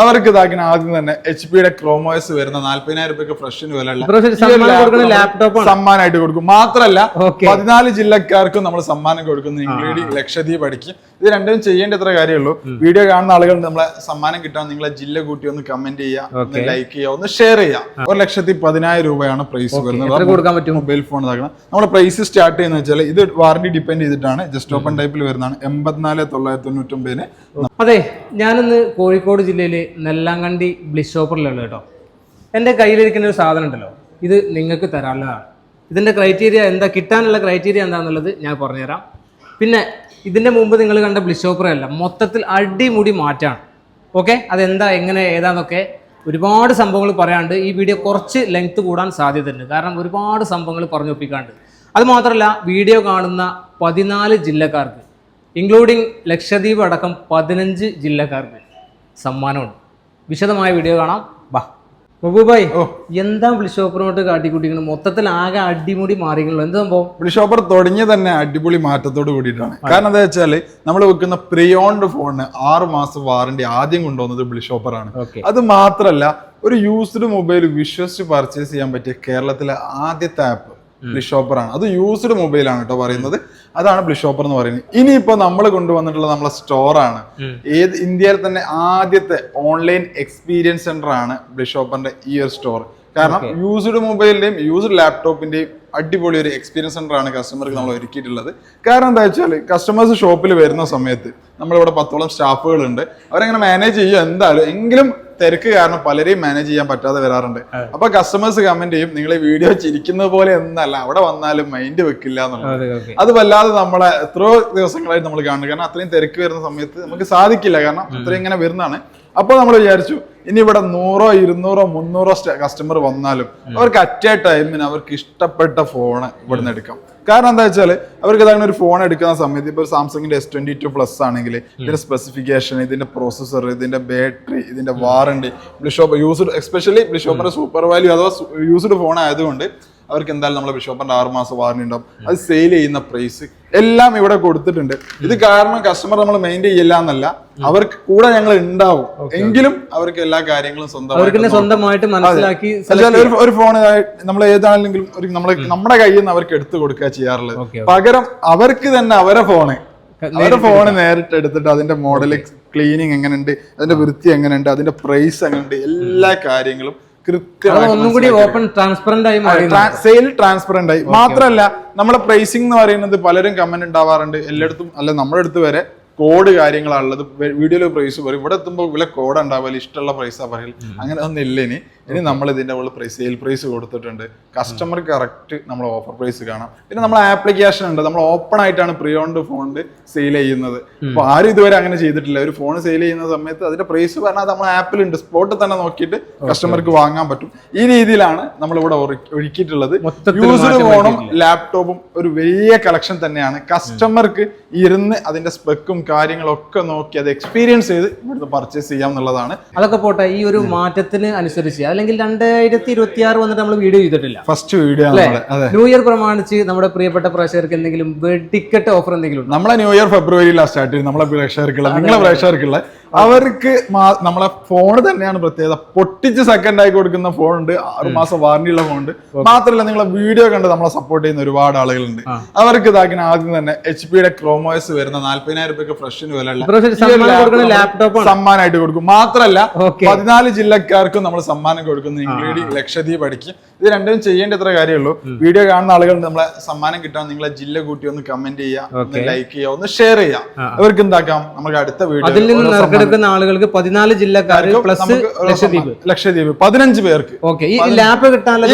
അവർക്ക് ഇതാക്കുന്ന ആദ്യം തന്നെ HP-യുടെ ക്രോമോസ് വരുന്ന 40,000 രൂപയ്ക്ക് ഫ്രഷിന് വിലയുള്ള സമ്മാനമായിട്ട് കൊടുക്കും. മാത്രമല്ല 14 ജില്ലക്കാർക്കും നമ്മൾ സമ്മാനം കൊടുക്കുന്നു, ഇൻക്ലൂഡിംഗ് ലക്ഷദ്വീപ് അടിക്കും. ഇത് രണ്ടും ചെയ്യേണ്ട എത്ര കാര്യമുള്ളൂ. വീഡിയോ കാണുന്ന ആളുകൾ നമ്മളെ സമ്മാനം കിട്ടാൻ നിങ്ങളെ ജില്ല കൂട്ടി ഒന്ന് കമന്റ് ചെയ്യുക, ഒന്ന് ലൈക്ക് ചെയ്യുക, ഒന്ന് ഷെയർ ചെയ്യുക. 1,10,000 രൂപയാണ് പ്രൈസ് വരുന്നത്. മൊബൈൽ ഫോൺ ഇതാക്കണം. നമ്മുടെ പ്രൈസ് സ്റ്റാർട്ട് ചെയ്യുന്ന വെച്ചാൽ ഇത് വാറന്റി ഡിപ്പെൻഡ് ചെയ്തിട്ടാണ്. ജസ്റ്റ് ഓപ്പൺ ടൈപ്പിൽ വരുന്നതാണ് 84,999. അതെ, ഞാനിന്ന് കോഴിക്കോട് ജില്ലയിലെ നെല്ലാങ്കണ്ടി ബ്ലിസ് ഷോപ്പറിലുള്ള കേട്ടോ. എൻ്റെ കയ്യിലിരിക്കുന്ന ഒരു സാധനം ഉണ്ടല്ലോ, ഇത് നിങ്ങൾക്ക് തരാനുള്ളതാണ്. ഇതിൻ്റെ ക്രൈറ്റീരിയ എന്താ, കിട്ടാനുള്ള ക്രൈറ്റീരിയ എന്താണെന്നുള്ളത് ഞാൻ പറഞ്ഞുതരാം. പിന്നെ ഇതിൻ്റെ മുമ്പ് നിങ്ങൾ കണ്ട ബ്ലിസ് ഷോപ്പറല്ല, മൊത്തത്തിൽ അടിമുടി മാറ്റാണ്. ഓക്കെ, അതെന്താ എങ്ങനെ ഏതാന്നൊക്കെ ഒരുപാട് സംഭവങ്ങൾ പറയാണ്ട് ഈ വീഡിയോ കുറച്ച് ലെങ്ത് കൂടാൻ സാധ്യതയുണ്ട്. കാരണം ഒരുപാട് സംഭവങ്ങൾ പറഞ്ഞു ഒപ്പിക്കാണ്ട്. അത് മാത്രമല്ല, വീഡിയോ കാണുന്ന 14 ജില്ലക്കാർക്ക് ഇൻക്ലൂഡിങ് ലക്ഷദ്വീപ് അടക്കം 15 ജില്ലക്കാർക്ക് സമ്മാനമുണ്ട്. വിശദമായ വീഡിയോ കാണാം, ബാ. മഹബൂബായി, എന്താ ബ്ലിസ് ഷോപ്പറിനോട്ട് കാട്ടിക്കൂട്ടിക്കണം? മൊത്തത്തിൽ ആകെ അടിമുടി മാറിക്കണല്ലോ, എന്ത് സംഭവം? ബ്ലിസ് ഷോപ്പർ തുടങ്ങിയ തന്നെ അടിപൊളി മാറ്റത്തോട് കൂടിയിട്ടാണ്. കാരണം എന്താ വെച്ചാൽ നമ്മൾ വെക്കുന്ന പ്രിയോണ്ട് ഫോണിന് 6 മാസം വാറന്റി ആദ്യം കൊണ്ടുവന്നത് ബ്ലിസ് ഷോപ്പറാണ്. അത് മാത്രമല്ല, ഒരു യൂസ്ഡ് മൊബൈൽ വിശ്വസിച്ച് പർച്ചേസ് ചെയ്യാൻ പറ്റിയ കേരളത്തിലെ ആദ്യത്തെ ആപ്പ് ബ്ലിസ് ഷോപ്പറാണ്. അത് യൂസ്ഡ് മൊബൈലാണ് കേട്ടോ പറയുന്നത്. അതാണ് ബ്ലിസ് ഷോപ്പർ എന്ന് പറയുന്നത്. ഇനിയിപ്പോ നമ്മൾ കൊണ്ടുവന്നിട്ടുള്ള നമ്മളെ സ്റ്റോറാണ്. ഇന്ത്യയിൽ തന്നെ ആദ്യത്തെ ഓൺലൈൻ എക്സ്പീരിയൻസ് സെന്റർ ആണ് ബ്ലിസ് ഷോപ്പറിന്റെ ഈ ഒരു സ്റ്റോർ. കാരണം യൂസ്ഡ് മൊബൈലിന്റെയും യൂസ്ഡ് ലാപ്ടോപ്പിന്റെയും അടിപൊളി ഒരു എക്സ്പീരിയൻസ് സെന്റർ ആണ് കസ്റ്റമർക്ക് നമ്മൾ ഒരുക്കിയിട്ടുള്ളത്. കാരണം എന്താ വെച്ചാൽ കസ്റ്റമേഴ്സ് ഷോപ്പിൽ വരുന്ന സമയത്ത് നമ്മളിവിടെ 10ഓളം സ്റ്റാഫുകളുണ്ട്. അവരെങ്ങനെ മാനേജ് ചെയ്യുക എന്തായാലും എങ്കിലും തിരക്ക് കാരണം പലരെയും മാനേജ് ചെയ്യാൻ പറ്റാതെ വരാറുണ്ട്. അപ്പൊ കസ്റ്റമേഴ്സ് കമന്റ് ചെയ്യും, നിങ്ങൾ ഈ വീഡിയോ ചിരിക്കുന്നത് പോലെ എന്നല്ല, അവിടെ വന്നാലും മൈൻഡ് വെക്കില്ല എന്നുള്ളത്. അത് വല്ലാതെ നമ്മളെ എത്രയോ ദിവസങ്ങളായിട്ട് നമ്മൾ കാണുന്നു. കാരണം അത്രയും തിരക്ക് വരുന്ന സമയത്ത് നമുക്ക് സാധിക്കില്ല, കാരണം അത്രയും ഇങ്ങനെ വരുന്നതാണ്. അപ്പോൾ നമ്മൾ വിചാരിച്ചു ഇനി ഇവിടെ 100, 200, 300 കസ്റ്റമർ വന്നാലും അവർക്ക് അറ്റ് എ ടൈമിന് അവർക്ക് ഇഷ്ടപ്പെട്ട ഫോൺ ഇവിടുന്ന് എടുക്കാം. കാരണം എന്താ വെച്ചാൽ അവർക്ക് ഇതാണ് ഒരു ഫോൺ എടുക്കുന്ന സമയത്ത് ഇപ്പോൾ സാംസങ്ങിന്റെ S22+ ആണെങ്കിൽ ഇതിന്റെ സ്പെസിഫിക്കേഷൻ, ഇതിന്റെ പ്രോസസ്സർ, ഇതിന്റെ ബാറ്ററി, ഇതിന്റെ warranty, bliss shopper used, especially bliss ഷോപ്പറിന്റെ സൂപ്പർ വാല്യൂ അഥവാ യൂസ്ഡ് ഫോൺ ആയതുകൊണ്ട് അവർക്ക് എന്തായാലും നമ്മളെ ബ്ലിസ് ഷോപ്പറിന്റെ 6 മാസം വാറന്റി ഉണ്ടാവും. അത് സെയിൽ ചെയ്യുന്ന പ്രൈസ് എല്ലാം ഇവിടെ കൊടുത്തിട്ടുണ്ട്. ഇത് കാരണം കസ്റ്റമർ നമ്മൾ മെയിൻറ്റെയിൻ ചെയ്യില്ല എന്നല്ല, അവർക്ക് കൂടെ ഞങ്ങൾ ഉണ്ടാവും. എങ്കിലും അവർക്ക് എല്ലാ കാര്യങ്ങളും സ്വന്തമായിട്ട് മനസ്സിലാക്കി ഒരു ഫോൺ നമ്മൾ ഏതാണെങ്കിലും നമ്മുടെ കയ്യിൽ നിന്ന് അവർക്ക് എടുത്തു കൊടുക്കുക ചെയ്യാറുള്ളത്. പകരം അവർക്ക് തന്നെ അവരുടെ ഫോണ് നേരിട്ട് എടുത്തിട്ട് അതിന്റെ മോഡൽ, ക്ലീനിങ് എങ്ങനെയുണ്ട്, അതിന്റെ വൃത്തി എങ്ങനെയുണ്ട്, അതിന്റെ പ്രൈസ് എങ്ങനെയുണ്ട്, എല്ലാ കാര്യങ്ങളും സെയിൽ ട്രാൻസ്പെറന്റ് ആയി. മാത്രമല്ല നമ്മളെ പ്രൈസിംഗ് എന്ന് പറയുന്നത് പലരും കമന്റ് ഉണ്ടാവാറുണ്ട്. എല്ലായിടത്തും അല്ല, നമ്മുടെ അടുത്ത് വരെ കോഡ് കാര്യങ്ങളാണുള്ളത്. വീഡിയോയിൽ പ്രൈസ് പറയും, ഇവിടെ എത്തുമ്പോൾ വില കോഡ് ഉണ്ടാവില്ല, ഇഷ്ടമുള്ള പ്രൈസാ പറയൽ. അങ്ങനെ ഒന്നും ഇല്ല. ഇനി നമ്മൾ ഇതിന്റെ സെയിൽ പ്രൈസ് കൊടുത്തിട്ടുണ്ട്. കസ്റ്റമർ കറക്റ്റ് നമ്മൾ ഓഫർ പ്രൈസ് കാണാം. പിന്നെ നമ്മൾ ആപ്ലിക്കേഷൻ ഉണ്ട്, നമ്മൾ ഓപ്പൺ ആയിട്ടാണ് പ്രിയോണ്ട് ഫോണിന്റെ സെയിൽ ചെയ്യുന്നത്. അപ്പൊ ആരും ഇതുവരെ അങ്ങനെ ചെയ്തിട്ടില്ല. ഒരു ഫോൺ സെയിൽ ചെയ്യുന്ന സമയത്ത് അതിന്റെ പ്രൈസ് പറഞ്ഞാൽ നമ്മൾ ആപ്പിലുണ്ട്, സ്പോട്ടിൽ തന്നെ നോക്കിയിട്ട് കസ്റ്റമർക്ക് വാങ്ങാൻ പറ്റും. ഈ രീതിയിലാണ് നമ്മൾ ഇവിടെ ഒരുക്കിയിട്ടുള്ളത്. യൂസ്ഡ് ഫോണും ലാപ്ടോപ്പും ഒരു വലിയ കളക്ഷൻ തന്നെയാണ്. കസ്റ്റമർക്ക് ഇരുന്ന് അതിന്റെ സ്പെക്കും കാര്യങ്ങളൊക്കെ നോക്കി അത് എക്സ്പീരിയൻസ് ചെയ്ത് ഇവിടുന്ന് പർച്ചേസ് ചെയ്യാം എന്നുള്ളതാണ്. അതൊക്കെ പോട്ടെ, ഈ ഒരു മാറ്റത്തിന് അനുസരിച്ച് അല്ലെങ്കിൽ 2026 വന്നിട്ട് നമ്മൾ വീഡിയോ ചെയ്തിട്ടില്ല, ഫസ്റ്റ് വീഡിയോ. ന്യൂ ഇയർ പ്രമാണിച്ച് നമ്മുടെ പ്രിയപ്പെട്ട പ്രേക്ഷകർക്ക് എന്തെങ്കിലും വെടിക്കെട്ട് ഓഫർ എന്തെങ്കിലും? നമ്മളെ ന്യൂ ഇയർ ഫെബ്രുവരിയിലാണ് സ്റ്റാർട്ട് ചെയ്ത്. നമ്മളെ പ്രേക്ഷകർക്കുള്ള, നിങ്ങളെ പ്രേക്ഷകർക്കുള്ള അവർക്ക് നമ്മളെ ഫോൺ തന്നെയാണ് പ്രത്യേകത. പൊട്ടിച്ച് സെക്കൻഡ് ആയി കൊടുക്കുന്ന ഫോൺ ഉണ്ട്, 6 മാസം വാറന്റി ഉള്ള ഫോൺ ഉണ്ട്. മാത്രമല്ല നിങ്ങളെ വീഡിയോ കണ്ട് നമ്മളെ സപ്പോർട്ട് ചെയ്യുന്ന ഒരുപാട് ആളുകളുണ്ട്. അവർക്ക് ഇതാക്കുന്ന ആദ്യം തന്നെ HP-യുടെ ക്രോമോസ് വരുന്ന 40,000 രൂപയ്ക്ക് ഫ്രഷിന് വിലയുള്ള സമ്മാനമായിട്ട് കൊടുക്കും. മാത്രമല്ല 14 ജില്ലക്കാർക്കും നമ്മൾ സമ്മാനം കൊടുക്കുന്നു, ഇൻക്ലൂഡിംഗ് ലക്ഷദ്വീപ് അടിക്കും. ഇത് രണ്ടും ചെയ്യേണ്ട എത്ര കാര്യമുള്ളൂ. വീഡിയോ കാണുന്ന ആളുകൾ നമ്മളെ സമ്മാനം കിട്ടാൻ നിങ്ങളെ ജില്ല കൂട്ടി ഒന്ന് കമന്റ് ചെയ്യുക, ഒന്ന് ലൈക്ക് ചെയ്യുക, ഒന്ന് ഷെയർ ചെയ്യുക. അവർക്ക് എന്താക്കാം, നമുക്ക് അടുത്ത വീഡിയോ ആളുകൾക്ക് 14 ജില്ലക്കാർക്ക് പ്ലസ് ലക്ഷദ്വീപ് 15 പേർക്ക് ഈ ലാപ്പ്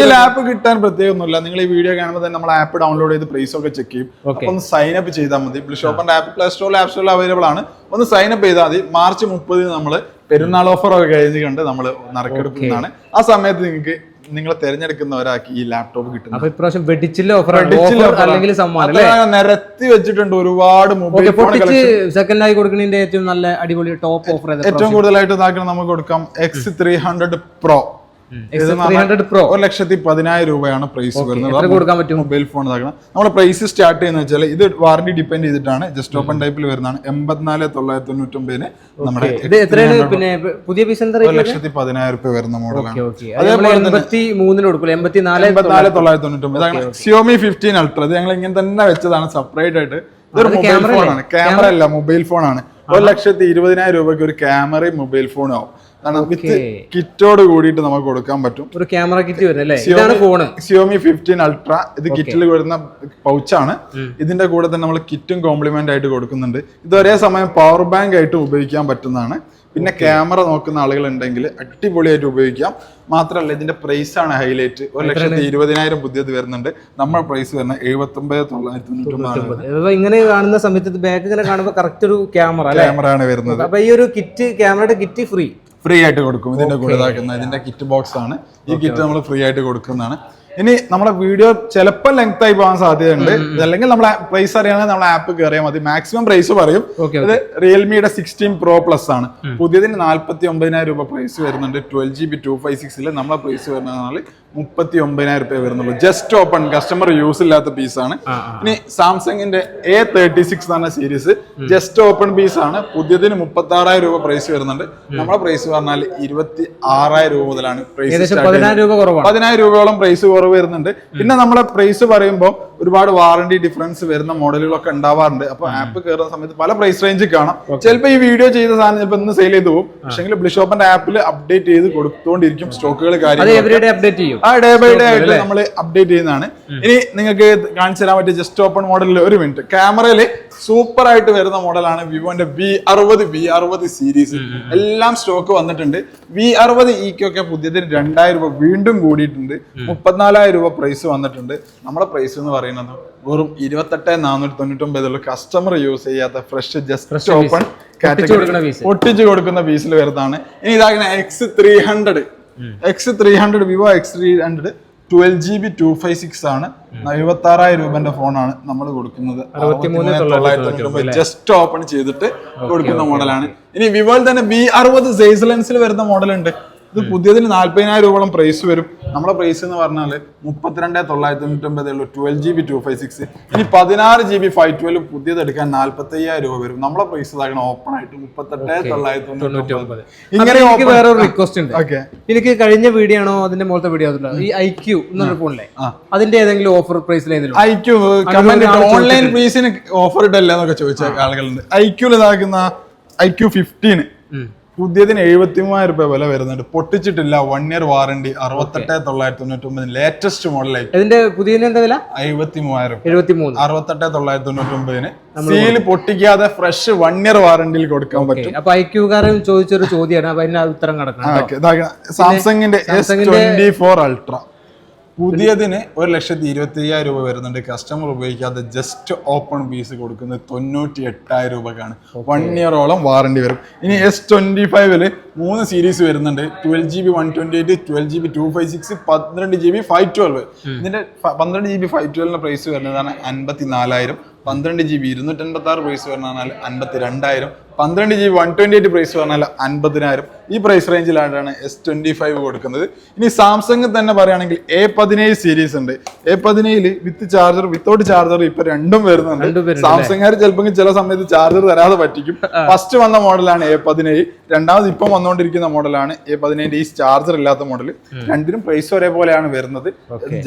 കിട്ടാൻ പ്രത്യേകമൊന്നുമില്ല. നിങ്ങൾ ഈ വീഡിയോ കാണുമ്പോൾ തന്നെ നമ്മൾ ആപ്പ് ഡൗൺലോഡ് ചെയ്ത് പ്രൈസ് ഒക്കെ ചെക്ക് ചെയ്യും. അപ്പൊ ഒന്ന് സൈൻ അപ്പ് ചെയ്താൽ മതി. ബ്ലിസ് ഷോപ്പറിന്റെ ആപ്പ് പ്ലേ സ്റ്റോറിൽ ആപ്പ് സ്റ്റോറിൽ അവൈലബിൾ ആണ്. ഒന്ന് സൈൻ അപ്പ് ചെയ്താൽ മതി. മാർച്ച് 30 നമ്മൾ പെരുന്നാൾ ഓഫർ ഒക്കെ കഴിഞ്ഞുകൊണ്ട് നമ്മൾ നറുക്കെടുക്കുന്നതാണ്. ആ സമയത്ത് നിങ്ങൾക്ക് നിങ്ങൾ തിരഞ്ഞെടുക്കുന്നവരാക്കി ഈ ലാപ്ടോപ്പ് കിട്ടുന്നത്. നിരത്തി വെച്ചിട്ടുണ്ട് ഒരുപാട് മൊബൈൽ ഫോൺ സെക്കൻഡ് ആയി കൊടുക്കുന്നതിന്റെ ഏറ്റവും നല്ല അടിപൊളി ടോപ്പ് ഓഫർ ഏറ്റവും കൂടുതലായിട്ട് നമുക്ക് കൊടുക്കാം X300 Pro X300 Pro 1,10,000 രൂപയാണ് പ്രൈസ് വരുന്നത്. എത്ര കൊടുക്കാൻ പറ്റും? മൊബൈൽ ഫോൺ ഇതാക്കണം. നമ്മുടെ പ്രൈസ് സ്റ്റാർട്ട് ചെയ്യുന്നത് വെച്ചാൽ ഇത് വാറണ്ടി ഡിപെൻഡ് ചെയ്തിട്ടാണ്. ജസ്റ്റ് ഓപ്പൺ ടൈപ്പിൽ വരുന്നതാണ് 84,999 നമ്മുടെ ഇത് എത്രയാണ്? പിന്നെ പുതിയ പീസ് എന്താ? 1,10,000 രൂപ വരുന്ന മോഡലാണ്. 83 കൊടുക്കും. 84,999 ഇതാണ് Xiaomi 15 Ultra. ഇത് ഞങ്ങൾ ഇങ്ങനെ തന്നെ വെച്ചതാണ് സെപ്പറേറ്റ് ആയിട്ട്. ഇതൊരു മൊബൈൽ ഫോണാണ്, ക്യാമറ അല്ല, മൊബൈൽ ഫോണാണ്. 1,20,000 രൂപയ്ക്ക് ഒരു ക്യാമറയും മൊബൈൽ ഫോണും ആവും. വിത്ത് കിറ്റോട് കൂടിയിട്ട് നമുക്ക് കൊടുക്കാൻ പറ്റും. ഒരു ക്യാമറ കിറ്റ് വരുന്നത് Xiaomi 15 Ultra. ഇത് കിറ്റിൽ വരുന്ന പൗച്ചാണ്. ഇതിന്റെ കൂടെ തന്നെ നമ്മൾ കിറ്റും കോംപ്ലിമെന്റ് ആയിട്ട് കൊടുക്കുന്നുണ്ട്. ഇത് ഒരേ സമയം പവർ ബാങ്ക് ആയിട്ട് ഉപയോഗിക്കാൻ പറ്റുന്നതാണ്. പിന്നെ ക്യാമറ നോക്കുന്ന ആളുകൾ ഉണ്ടെങ്കിൽ അടിപൊളിയായിട്ട് ഉപയോഗിക്കാം. മാത്രമല്ല ഇതിന്റെ പ്രൈസ് ആണ് ഹൈലൈറ്റ്. 1,20,000 പുതിയത് വരുന്നുണ്ട്. നമ്മുടെ പ്രൈസ് വരുന്നത് 79,999. ഇങ്ങനെ കാണുന്ന സമയത്ത് ബാക്ക് ഇങ്ങനെ കാണുമ്പോൾ കറക്റ്റ് ഒരു ക്യാമറ ആണ് വരുന്നത്. അപ്പൊ ഈ ഒരു കിറ്റ്, ക്യാമറയുടെ കിറ്റ് ഫ്രീ ആയിട്ട് കൊടുക്കും. ഇതിന്റെ കൂടെ ഇതാക്കുന്ന ഇതിന്റെ കിറ്റ് ബോക്സ് ആണ്. ഈ കിറ്റ് നമ്മൾ ഫ്രീ ആയിട്ട് കൊടുക്കുന്നതാണ്. ഇനി നമ്മളെ വീഡിയോ ചിലപ്പോൾ ലെങ്ത് ആയി പോകാൻ സാധ്യതയുണ്ട്. അല്ലെങ്കിൽ നമ്മളെ പ്രൈസ് അറിയാണെങ്കിൽ നമ്മളെ ആപ്പ് കയറിയാൽ മതി. മാക്സിമം പ്രൈസ് പറയും. ഇത് റിയൽമിയുടെ 16 Pro Plus ആണ്. പുതിയതിന് 49,000 രൂപ പ്രൈസ് വരുന്നുണ്ട്. 12GB 256 നമ്മളെ പ്രൈസ് വരുന്നത് 39,000 രൂപ വരുന്നുള്ളൂ. ജസ്റ്റ് ഓപ്പൺ, കസ്റ്റമർ യൂസ് ഇല്ലാത്ത പീസാണ്. ഇനി സാംസങ്ങിന്റെ A36 എന്ന സീരീസ് ജസ്റ്റ് ഓപ്പൺ പീസ് ആണ്. പുതിയതിന് 36,000 രൂപ പ്രൈസ് വരുന്നുണ്ട്. നമ്മളെ പ്രൈസ് പറഞ്ഞാൽ 26,000 രൂപ മുതലാണ് പ്രൈസ്. 10,000 രൂപയോളം പ്രൈസ് കുറവ് വരുന്നുണ്ട്. പിന്നെ നമ്മളെ പ്രൈസ് പറയുമ്പോൾ ഒരുപാട് വാറണ്ടി ഡിഫറൻസ് വരുന്ന മോഡലുകളൊക്കെ ഉണ്ടാവാറുണ്ട്. അപ്പൊ ആപ്പ് കയറുന്ന സമയത്ത് പല പ്രൈസ് റേഞ്ച് കാണാം. ചിലപ്പോൾ ഈ വീഡിയോ ചെയ്ത സാധനം ചിലപ്പോൾ ഇന്ന് സെയിൽ ചെയ്ത് പോകും. പക്ഷേ ബ്ലിഷോപ്പിന്റെ ആപ്പിൽ അപ്ഡേറ്റ് ചെയ്ത് കൊടുത്തോണ്ടിരിക്കും സ്റ്റോക്കുകൾ, കാര്യങ്ങൾ ഡേ ബൈ ഡേ ആയിട്ട് നമ്മൾ അപ്ഡേറ്റ് ചെയ്യുന്നതാണ്. ഇനി നിങ്ങൾക്ക് കാണിച്ചു തരാൻ പറ്റിയ ജസ്റ്റ് ഓപ്പൺ മോഡലിൽ ഒരു മിനിറ്റ്. ക്യാമറയിൽ സൂപ്പർ ആയിട്ട് വരുന്ന മോഡലാണ് വിവോന്റെ V60 സീരീസ്. എല്ലാം സ്റ്റോക്ക് വന്നിട്ടുണ്ട്. V60 ഒക്കെ പുതിയതിന് 2,000 രൂപ വീണ്ടും കൂടിയിട്ടുണ്ട്. 34,000 രൂപ പ്രൈസ് വന്നിട്ടുണ്ട്. നമ്മുടെ പ്രൈസ് എന്ന് പറയുന്നത് വെറും 28,499 കസ്റ്റമർ യൂസ് ചെയ്യാത്ത ഫ്രഷ് ജസ്റ്റ് ഓപ്പൺ കാറ്റഗറി ഒട്ടിച്ചു കൊടുക്കുന്ന പീസിൽ വരുന്നതാണ്. ഇനി ഇതാകുന്ന X300 വിവോ X300 12GB 256 ആണ്. 76,000 രൂപന്റെ ഫോണാണ് നമ്മൾ കൊടുക്കുന്നത്. 63,999 ജസ്റ്റ് ഓപ്പൺ ചെയ്തിട്ട് കൊടുക്കുന്ന മോഡലാണ്. ഇനി വിവോയിൽ തന്നെ V60 സൈസ് ലെൻസിൽ വരുന്ന മോഡൽ ഉണ്ട്. ഇത് പുതിയതിന് 40,000 രൂപയോളം പ്രൈസ് വരും. നമ്മുടെ പ്രൈസ് എന്ന് പറഞ്ഞാൽ 32,999 12GB 256. ഇനി 16GB 512 പുതിയത് എടുക്കാൻ 45,000 രൂപ വരും. നമ്മളെ പ്രൈസ് ഇതാകണം ഓപ്പൺ ആയിട്ട് 38,999. ഇങ്ങനെ വേറെ ഒരു റിക്വസ്റ്റ് ഉണ്ട്. എനിക്ക് കഴിഞ്ഞ വീഡിയോ ആണോ അതിന്റെ മുകളിലത്തെ വീഡിയോ ഈ IQ എന്നൊരു ഫോണിലെ അതിന്റെ ഏതെങ്കിലും ഓഫർ പ്രൈസിൽ IQ ഓൺലൈൻ പ്രൈസിന് ഓഫർ ഇട്ടല്ല എന്നൊക്കെ ചോദിച്ച ആളുകളുണ്ട്. IQൽ ഇതാക്കുന്ന IQ 15 പുതിയതിന് 73,000 രൂപ വില വരുന്നുണ്ട്. പൊട്ടിച്ചിട്ടില്ല. 1 year വാറണ്ടി. 68,999 ലേറ്റസ്റ്റ് മോഡലായി. ഇതിന്റെ പുതിയ എന്താ വില? 73,000. 68,999 സീല് പൊട്ടിക്കാതെ ഫ്രഷ് 1 year വാറണ്ടിയിൽ കൊടുക്കാൻ പറ്റും. അപ്പൊ IQ-കാരൻ ചോദിച്ചൊരു ചോദ്യമാണ്. അപ്പൊ അതിന് ഉത്തരം കിടക്കണം. സാംസങ്ങിന്റെ S24 Ultra പുതിയതിന് 1,20,000 രൂപ വരുന്നുണ്ട്. കസ്റ്റമർ ഉപയോഗിക്കാതെ ജസ്റ്റ് ഓപ്പൺ പീസ് കൊടുക്കുന്നത് 98,000 രൂപക്കാണ്. 1 year-ഓളം വാറണ്ടി വരും. ഇനി S25 3 സീരീസ് വരുന്നുണ്ട്. 12GB 128, 12GB 256, 12GB 512. ഇതിന്റെ 12GB 512 പ്രൈസ് വരുന്നതാണ് 54,000. 12GB 286 പ്രൈസ് പറഞ്ഞാൽ 52,000. 12GB 128 പ്രൈസ് പറഞ്ഞാൽ 50,000. ഈ പ്രൈസ് റേഞ്ചിലാണ് S25 കൊടുക്കുന്നത്. ഇനി സാംസങ് തന്നെ പറയുകയാണെങ്കിൽ A17 സീരീസ് ഉണ്ട്. A17 വിത്ത് ചാർജർ വിത്തൗട്ട് ചാർജർ ഇപ്പൊ രണ്ടും വരുന്നുണ്ട്. സാംസങ്ങുകാർ ചിലപ്പോൾ ചില സമയത്ത് ചാർജർ തരാതെ പറ്റിക്കും. ഫസ്റ്റ് വന്ന മോഡലാണ് A17. രണ്ടാമത് ഇപ്പം വന്നുകൊണ്ടിരിക്കുന്ന മോഡലാണ് A17 ഈ ചാർജർ ഇല്ലാത്ത മോഡൽ. രണ്ടിനും പ്രൈസ് ഒരേപോലെയാണ് വരുന്നത്.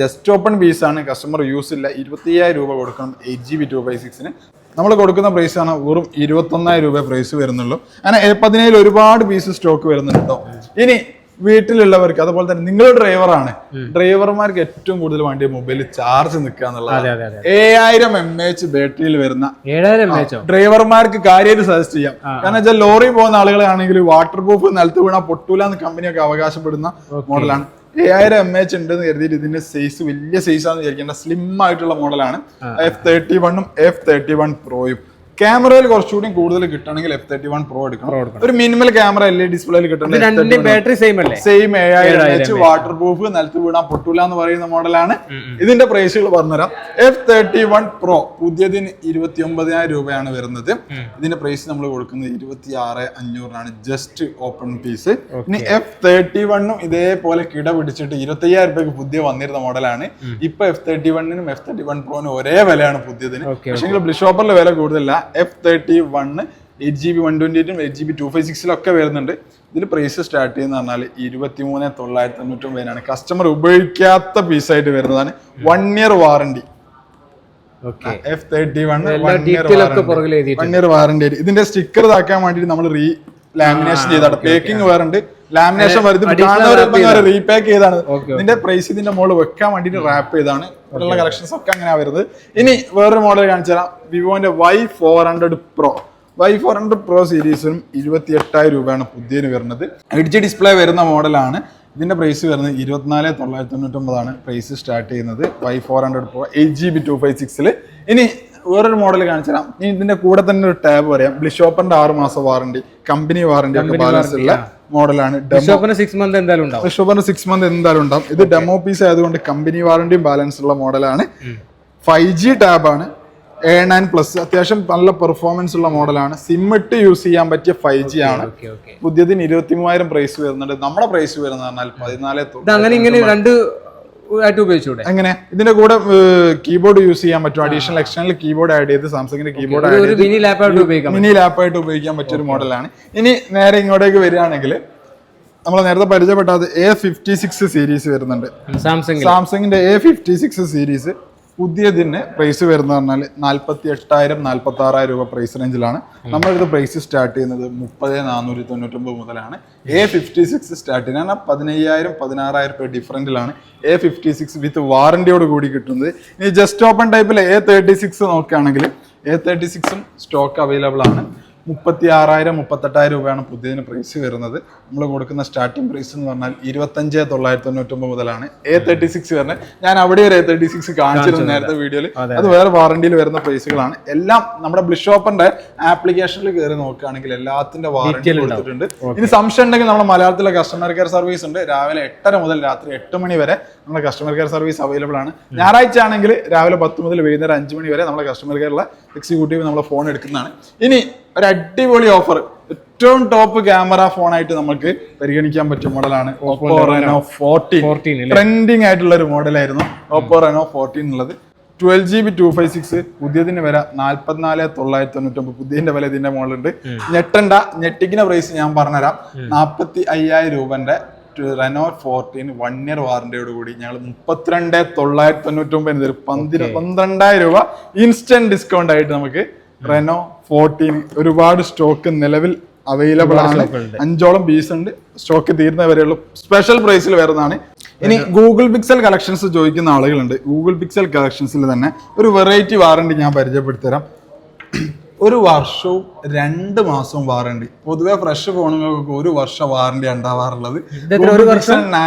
ജസ്റ്റ് ഓപ്പൺ പീസ് ആണ്. കസ്റ്റമർ യൂസ് ഇല്ല. 25,000 രൂപ കൊടുക്കണം 8GB 256. നമ്മൾ കൊടുക്കുന്ന പ്രൈസ് ആണ് വെറും 21,000 രൂപ പ്രൈസ് വരുന്നുള്ളൂ. അങ്ങനെ A17 ഒരുപാട് പീസ് സ്റ്റോക്ക് വരുന്നുണ്ട് കേട്ടോ. ഇനി വീട്ടിലുള്ളവർക്ക് അതുപോലെ തന്നെ നിങ്ങൾ ഡ്രൈവറാണ്, ഡ്രൈവർമാർക്ക് ഏറ്റവും കൂടുതൽ വേണ്ടിയ മൊബൈൽ ചാർജ് നിൽക്കുക എന്നുള്ളത്. 7000 mAh ബാറ്ററിയിൽ വരുന്ന ഡ്രൈവർമാർക്ക് കാര്യമായിട്ട് സജസ്റ്റ് ചെയ്യാം. കാരണം വെച്ചാൽ ലോറി പോകുന്ന ആളുകളാണെങ്കിൽ വാട്ടർ പ്രൂഫ് നിലത്ത് വീണാൽ പൊട്ടൂല എന്ന് കമ്പനിയൊക്കെ അവകാശപ്പെടുന്ന മോഡലാണ്. 7000 mAh ഉണ്ടെന്ന് കരുതിയിട്ട് ഇതിന്റെ സൈസ് വലിയ സൈസാന്ന് വിചാരിക്കേണ്ട സ്ലിം ആയിട്ടുള്ള മോഡലാണ്. F31 F31 Proയും ക്യാമറയിൽ കുറച്ചുകൂടി കൂടുതൽ കിട്ടണമെങ്കിൽ F31 Pro എടുക്കണം. ഒരു മിനിമൽ ക്യാമറ LED ഡിസ്പ്ലേയിൽ കിട്ടണം. ബാറ്ററി സെയിം 7000 വാട്ടർ പ്രൂഫ്, നിലത്ത് വീണാൻ പൊട്ടൂല എന്ന് പറയുന്ന മോഡലാണ്. ഇതിന്റെ പ്രൈസുകൾ പറഞ്ഞുതരാം. F31 Pro പുതിയതിന് 29,000 രൂപയാണ് വരുന്നത്. ഇതിന്റെ പ്രൈസ് നമ്മൾ കൊടുക്കുന്നത് 26,500 ജസ്റ്റ് ഓപ്പൺ പീസ്. ഇനി F31 ഇതേപോലെ കിട പിടിച്ചിട്ട് 25,000 രൂപയ്ക്ക് പുതിയ വന്നിരുന്ന മോഡലാണ്. ഇപ്പൊ F31നും F31 Proനും ഒരേ വിലയാണ് പുതിയതിന്. പക്ഷേ ബ്ലിഷോപ്പറിൽ വില കൂടുതലില്ല. F31 8GB 128 8GB 256 വരുന്നുണ്ട്. ഇതിൽ പ്രൈസ് സ്റ്റാർട്ട് ചെയ്യുന്ന പറഞ്ഞാൽ 23,999 കസ്റ്റമർ ഉപയോഗിക്കാത്ത പീസായിട്ട് വരുന്നതാണ്. 1 year warranty. F31 1 year warranty. ഇതിന്റെ സ്റ്റിക്കർ ഇതാക്കാൻ വേണ്ടിട്ട് നമ്മൾ ലാമിനേഷൻ ചെയ്താണ്. പേക്കിംഗ് വേറുണ്ട്, ലാമിനേഷൻ വരുന്നത് റീപാക്ക് ചെയ്താണ്. ഇതിന്റെ പ്രൈസ് ഇതിന്റെ മുകളിൽ വെക്കാൻ വേണ്ടിട്ട് റാപ്പ് ചെയ്താണ്. ഇവിടെയുള്ള കളക്ഷൻസ് ഒക്കെ അങ്ങനെയാ വരുന്നത്. ഇനി വേറൊരു മോഡൽ കാണിച്ചു തരാം. വിവോന്റെ Y400 Pro. Y400 Pro സീരീസിനും 28,000 രൂപയാണ് പുതിയതിന് വരുന്നത്. എഡ്ജ് ഡിസ്പ്ലേ വരുന്ന മോഡലാണ്. ഇതിന്റെ പ്രൈസ് വരുന്നത് 24,999 പ്രൈസ് സ്റ്റാർട്ട് ചെയ്യുന്നത്. Y400 Pro 8GB 256. ഇനി വേറൊരു മോഡൽ കാണിച്ചു തരാം. ഇനി ഇതിന്റെ കൂടെ തന്നെ ഒരു ടാബ് പറയാം. ബ്ലിഷോപ്പറിന്റെ 6 മാസം വാറണ്ടി, കമ്പനി വാറണ്ടി ഒക്കെ ബാലൻസ് ഉള്ള മോഡലാണ്. ബ്ലിഷോപ്പറിന് 6 month എന്തായാലും ഉണ്ടാവും. ബ്ലിഷോപ്പറിന് 6 month എന്തായാലും ഉണ്ടാവും. ഇത് ഡെമോ പീസ് ആയതുകൊണ്ട് കമ്പനി വാറണ്ടിയും ബാലൻസ് ഉള്ള മോഡലാണ്. 5G ടാബാണ്. A9+, അത്യാവശ്യം നല്ല പെർഫോമൻസ് ഉള്ള മോഡലാണ്. സിം ഇട്ട് യൂസ് ചെയ്യാൻ പറ്റിയ 5G ആണ്. പുതിയതിന് 23,000 പ്രൈസ് വരുന്നുണ്ട്. നമ്മുടെ പ്രൈസ് വരുന്നത് പറഞ്ഞാൽ 14,000. എങ്ങനെ ഇതിന്റെ കൂടെ കീബോർഡ് യൂസ് ചെയ്യാൻ പറ്റും. അഡീഷണൽ എക്സ്റ്റേണൽ കീബോർഡ് ആഡ് ചെയ്ത് സാംസങ്ങിന്റെ കീബോർഡ് ആഡ് ചെയ്ത് മിനി ലാപ്പായിട്ട് ഉപയോഗിക്കാൻ പറ്റിയ ഒരു മോഡലാണ്. ഇനി നേരെ ഇങ്ങോട്ടേക്ക് വരികയാണെങ്കിൽ നമ്മൾ നേരത്തെ പരിചയപ്പെട്ടത് A56 സീരീസ് വരുന്നുണ്ട്. സാംസങ്ങിന്റെ A56 സീരീസ് പുതിയതിന് പ്രൈസ് വരുന്നത് പറഞ്ഞാൽ 48,000 46,000 രൂപ പ്രൈസ് റേഞ്ചിലാണ്. നമ്മളിത് പ്രൈസ് സ്റ്റാർട്ട് ചെയ്യുന്നത് 30,499 മുതലാണ്. A56 സ്റ്റാർട്ട് ചെയ്യുന്നത് 15,000 16,000 രൂപ ഡിഫറൻറ്റിലാണ് A56 വിത്ത് വാറണ്ടിയോട് കൂടി കിട്ടുന്നത്. ഇനി ജസ്റ്റ് ഓപ്പൺ ടൈപ്പിൽ A36 നോക്കുകയാണെങ്കിൽ A36ഉം സ്റ്റോക്ക് അവൈലബിൾ ആണ്. 36,000 38,000 രൂപയാണ് പുതിയതിന് പ്രൈസ് വരുന്നത്. നമ്മൾ കൊടുക്കുന്ന സ്റ്റാർട്ടിംഗ് പ്രൈസ് എന്ന് പറഞ്ഞാൽ 25,999 മുതലാണ് A36 വരുന്നത്. ഞാൻ അവിടെ ഒരു A36 കാണിച്ചിരുന്നു നേരത്തെ വീഡിയോയിൽ. അത് വേറെ വാറണ്ടിയിൽ വരുന്ന പ്രൈസുകളാണ്. എല്ലാം നമ്മുടെ ബ്ലിഷോപ്പറിന്റെ ആപ്ലിക്കേഷനിൽ കയറി നോക്കുകയാണെങ്കിൽ എല്ലാത്തിന്റെ വാറണ്ടി കൊടുത്തിട്ടുണ്ട്. ഇനി സംശയം ഉണ്ടെങ്കിൽ നമ്മുടെ മലയാളത്തിലെ കസ്റ്റമർ കെയർ സർവീസ് ഉണ്ട്. രാവിലെ 8:30 മുതൽ രാത്രി 8 മണി വരെ നമ്മുടെ കസ്റ്റമർ കെയർ സർവീസ് അവൈലബിൾ ആണ്. ഞായറാഴ്ച ആണെങ്കിൽ രാവിലെ 10 മുതൽ വൈകുന്നേരം 5 മണി വരെ നമ്മുടെ കസ്റ്റമർ കെയറിലെ എക്സിക്യൂട്ടീവ് നമ്മളെ ഫോൺ എടുക്കുന്നതാണ്. ഇനി ഒരു അടിപൊളി ഓഫർ, ഏറ്റവും ടോപ്പ് ക്യാമറ ഫോണായിട്ട് നമുക്ക് പരിഗണിക്കാൻ പറ്റിയ മോഡലാണ് Oppo Reno 14. ട്രെൻഡിങ് ആയിട്ടുള്ള ഒരു മോഡലായിരുന്നു Oppo Reno 14 എന്നുള്ളത്. 12GB 256 പുതിയതിന് വില 44,999. പുതിയതിന്റെ വില ഇതിന്റെ മോഡലുണ്ട്. ഞെട്ടണ്ട, ഞെട്ടിക്കുന്ന പ്രൈസ് ഞാൻ പറഞ്ഞുതരാം. 45,000 രൂപന്റെ Reno 14 1 year വാറണ്ടിയോട് കൂടി ഞങ്ങൾ 32,999 തരും. 12,000 രൂപ ഇൻസ്റ്റന്റ് ഡിസ്കൗണ്ട് ആയിട്ട് നമുക്ക് Reno 14 ഒരുപാട് സ്റ്റോക്ക് നിലവിൽ അവൈലബിൾ ആണ്. 5ഓളം പീസ് ഉണ്ട്. സ്റ്റോക്ക് തീരുന്നവരെയുള്ള സ്പെഷ്യൽ പ്രൈസിൽ വരുന്നതാണ്. ഇനി ഗൂഗിൾ പിക്സൽ കളക്ഷൻസ് ചോദിക്കുന്ന ആളുകളുണ്ട്. ഗൂഗിൾ പിക്സൽ കളക്ഷൻസിൽ തന്നെ ഒരു വെറൈറ്റി വാറണ്ടി ഞാൻ പരിചയപ്പെടുത്തി തരാം. 1 വർഷവും 2 മാസവും വാറണ്ടി. പൊതുവെ ഫ്രഷ് ഫോണുകൾക്ക് 1 വർഷം വാറണ്ടി ഉണ്ടാവാറുള്ളത്. 1